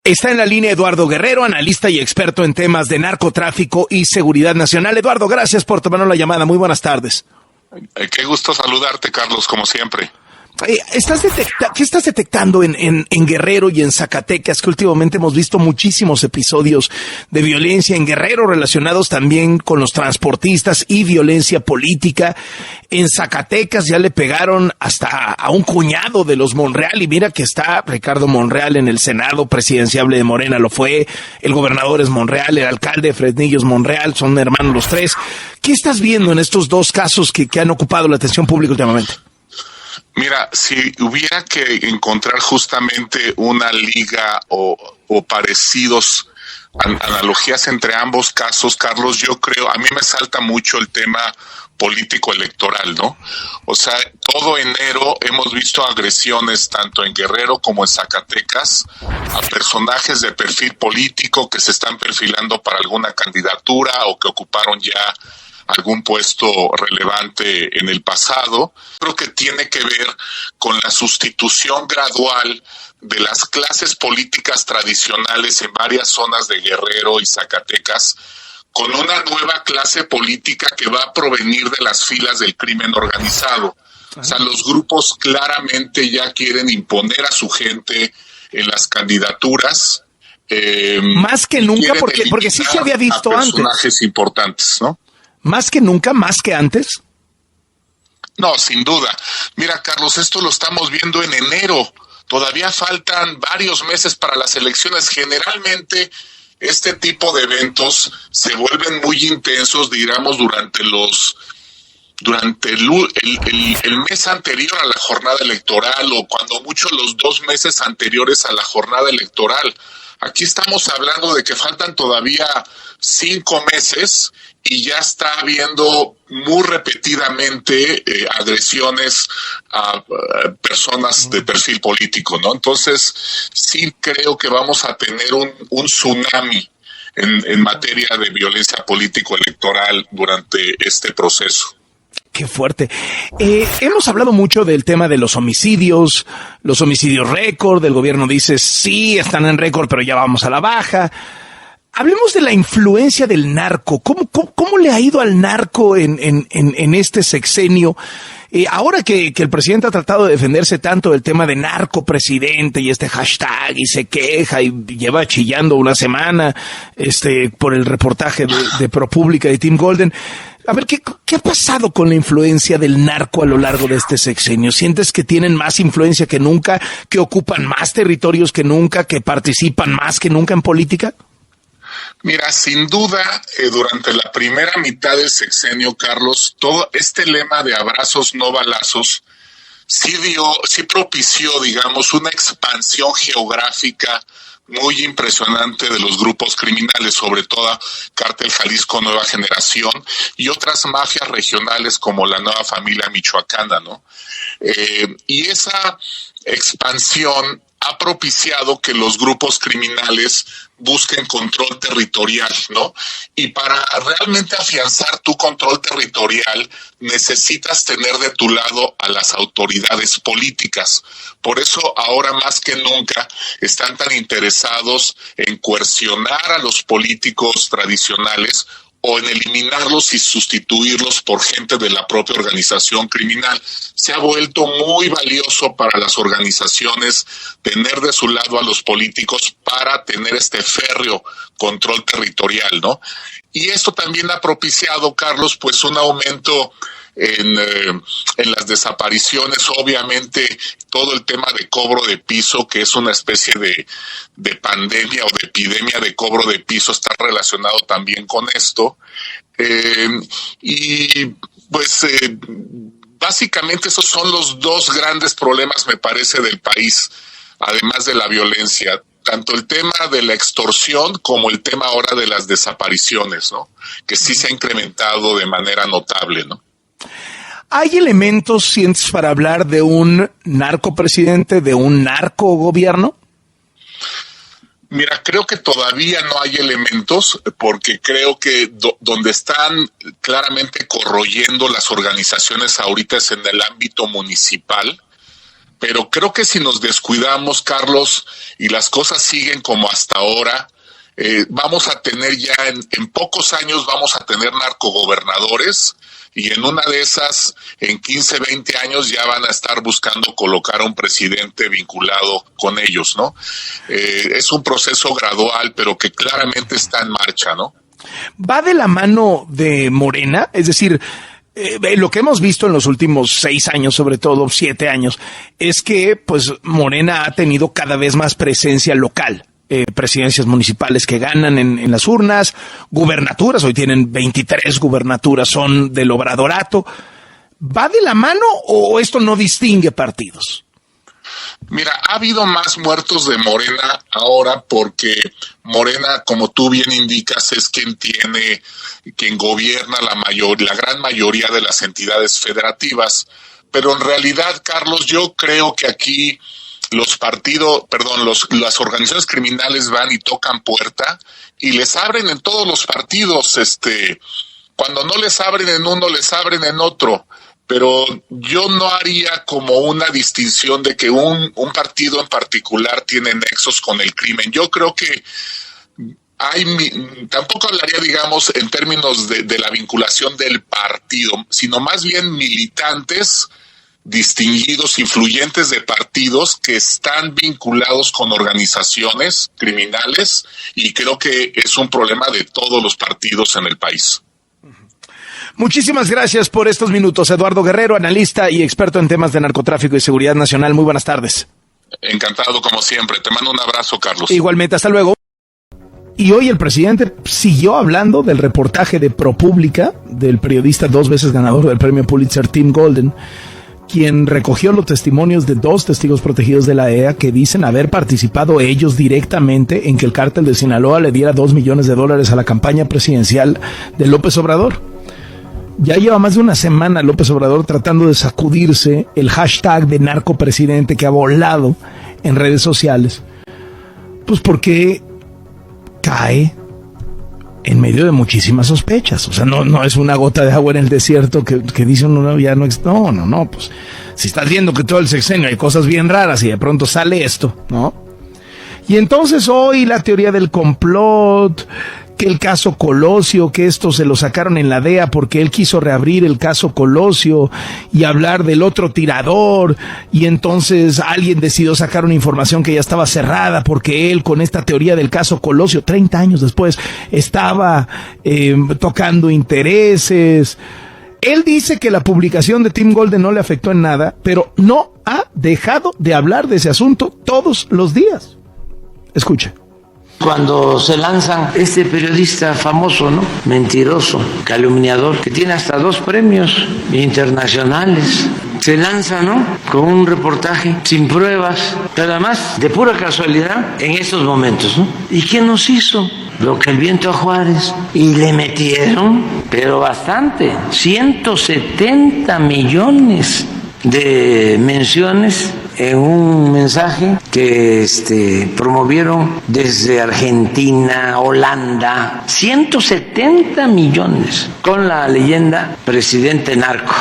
Está en la línea Eduardo Guerrero, analista y experto en temas de narcotráfico y seguridad nacional. Eduardo, gracias por tomarnos la llamada. Muy buenas tardes. Qué gusto saludarte, Carlos, como siempre. ¿Qué estás detectando en Guerrero y en Zacatecas? Que últimamente hemos visto muchísimos episodios de violencia en Guerrero relacionados también con los transportistas y violencia política. En Zacatecas ya le pegaron hasta a un cuñado de los Monreal, y mira que está Ricardo Monreal en el Senado presidenciable de Morena, lo fue, el gobernador es Monreal, el alcalde de Fresnillo es Monreal, son hermanos los tres. ¿Qué estás viendo en estos dos casos que han ocupado la atención pública últimamente? Mira, si hubiera que encontrar justamente una liga o parecidos, analogías entre ambos casos, Carlos, yo creo, a mí me salta mucho el tema político electoral, ¿no? O sea, todo enero hemos visto agresiones tanto en Guerrero como en Zacatecas a personajes de perfil político que se están perfilando para alguna candidatura o que ocuparon ya algún puesto relevante en el pasado. Creo que tiene que ver con la sustitución gradual de las clases políticas tradicionales en varias zonas de Guerrero y Zacatecas, con una nueva clase política que va a provenir de las filas del crimen organizado. O sea, los grupos claramente ya quieren imponer a su gente en las candidaturas. Más que nunca, porque sí se había visto antes. Personajes importantes, ¿no? Más que nunca, más que antes. No, sin duda. Mira, Carlos, esto lo estamos viendo en enero. Todavía faltan varios meses para las elecciones. Generalmente este tipo de eventos se vuelven muy intensos, digamos, durante el mes anterior a la jornada electoral, o cuando mucho los 2 meses anteriores a la jornada electoral. Aquí estamos hablando de que faltan todavía 5 meses y ya está habiendo muy repetidamente agresiones a personas de perfil político, ¿no? Entonces, sí creo que vamos a tener un tsunami en materia de violencia político-electoral durante este proceso. Qué fuerte. Hemos hablado mucho del tema de los homicidios récord. El gobierno dice, sí, están en récord, pero ya vamos a la baja. Hablemos de la influencia del narco. ¿Cómo le ha ido al narco en este sexenio? Ahora que el presidente ha tratado de defenderse tanto del tema de narco presidente y este hashtag, y se queja y lleva chillando una semana por el reportaje de ProPublica de Tim Golden. A ver, ¿qué ha pasado con la influencia del narco a lo largo de este sexenio? ¿Sientes que tienen más influencia que nunca, que ocupan más territorios que nunca, que participan más que nunca en política? Mira, sin duda, durante la primera mitad del sexenio, Carlos, todo este lema de abrazos no balazos sí propició, digamos, una expansión geográfica muy impresionante de los grupos criminales, sobre todo Cártel Jalisco Nueva Generación y otras mafias regionales como la Nueva Familia Michoacana, ¿no? Y esa expansión ha propiciado que los grupos criminales busquen control territorial, ¿no? Y para realmente afianzar tu control territorial necesitas tener de tu lado a las autoridades políticas. Por eso ahora más que nunca están tan interesados en coercionar a los políticos tradicionales o en eliminarlos y sustituirlos por gente de la propia organización criminal. Se ha vuelto muy valioso para las organizaciones tener de su lado a los políticos para tener este férreo control territorial, ¿no? Y esto también ha propiciado, Carlos, pues un aumento en las desapariciones. Obviamente todo el tema de cobro de piso, que es una especie de pandemia o de epidemia de cobro de piso, está relacionado también con esto. Básicamente esos son los dos grandes problemas, me parece, del país, además de la violencia. Tanto el tema de la extorsión como el tema ahora de las desapariciones, ¿no? Que sí se ha incrementado de manera notable, ¿no? ¿Hay elementos, sientes, para hablar de un narcopresidente, de un narcogobierno? Mira, creo que todavía no hay elementos, porque creo que donde están claramente corroyendo las organizaciones ahorita es en el ámbito municipal, pero creo que si nos descuidamos, Carlos, y las cosas siguen como hasta ahora, vamos a tener ya en pocos años vamos a tener narcogobernadores, y en una de esas, en 15, 20 años ya van a estar buscando colocar a un presidente vinculado con ellos, ¿no? Es un proceso gradual, pero que claramente está en marcha, ¿no? ¿Va de la mano de Morena? Es decir, lo que hemos visto en los últimos 6 años, sobre todo 7 años, es que pues Morena ha tenido cada vez más presencia local. Presidencias municipales que ganan en las urnas, gubernaturas, hoy tienen 23 gubernaturas, son del obradorato. ¿Va de la mano o esto no distingue partidos? Mira, ha habido más muertos de Morena ahora porque Morena, como tú bien indicas, es quien gobierna la gran mayoría de las entidades federativas. Pero en realidad, Carlos, yo creo que aquí las organizaciones criminales van y tocan puerta y les abren en todos los partidos. Cuando no les abren en uno, les abren en otro. Pero yo no haría como una distinción de que un partido en particular tiene nexos con el crimen. Yo creo que tampoco hablaría, digamos, en términos de la vinculación del partido, sino más bien militantes distinguidos, influyentes de partidos que están vinculados con organizaciones criminales, y creo que es un problema de todos los partidos en el país. Muchísimas gracias por estos minutos, Eduardo Guerrero, analista y experto en temas de narcotráfico y seguridad nacional. Muy buenas tardes. Encantado, como siempre. Te mando un abrazo, Carlos. Igualmente, hasta luego. Y hoy el presidente siguió hablando del reportaje de ProPublica, del periodista 2 veces ganador del premio Pulitzer Tim Golden, quien recogió los testimonios de 2 testigos protegidos de la DEA que dicen haber participado ellos directamente en que el cártel de Sinaloa le diera $2 millones a la campaña presidencial de López Obrador. Ya lleva más de una semana López Obrador tratando de sacudirse el hashtag de narcopresidente que ha volado en redes sociales, pues porque cae en medio de muchísimas sospechas. O sea, no es una gota de agua en el desierto que dice uno, ya no, pues si estás viendo que todo el sexenio hay cosas bien raras y de pronto sale esto, ¿no? Y entonces hoy la teoría del complot, que el caso Colosio, que esto se lo sacaron en la DEA porque él quiso reabrir el caso Colosio y hablar del otro tirador, y entonces alguien decidió sacar una información que ya estaba cerrada porque él, con esta teoría del caso Colosio, 30 años después, estaba tocando intereses. Él dice que la publicación de Tim Golden no le afectó en nada, pero no ha dejado de hablar de ese asunto todos los días. Escucha. Cuando se lanzan este periodista famoso, ¿no? Mentiroso, calumniador, que tiene hasta 2 premios internacionales, se lanza, ¿no? Con un reportaje sin pruebas, pero además de pura casualidad en estos momentos, ¿no? ¿Y qué nos hizo? Lo que el viento a Juárez. Y le metieron, pero bastante, 170 millones de menciones en un mensaje que promovieron desde Argentina, Holanda, 170 millones con la leyenda presidente narco.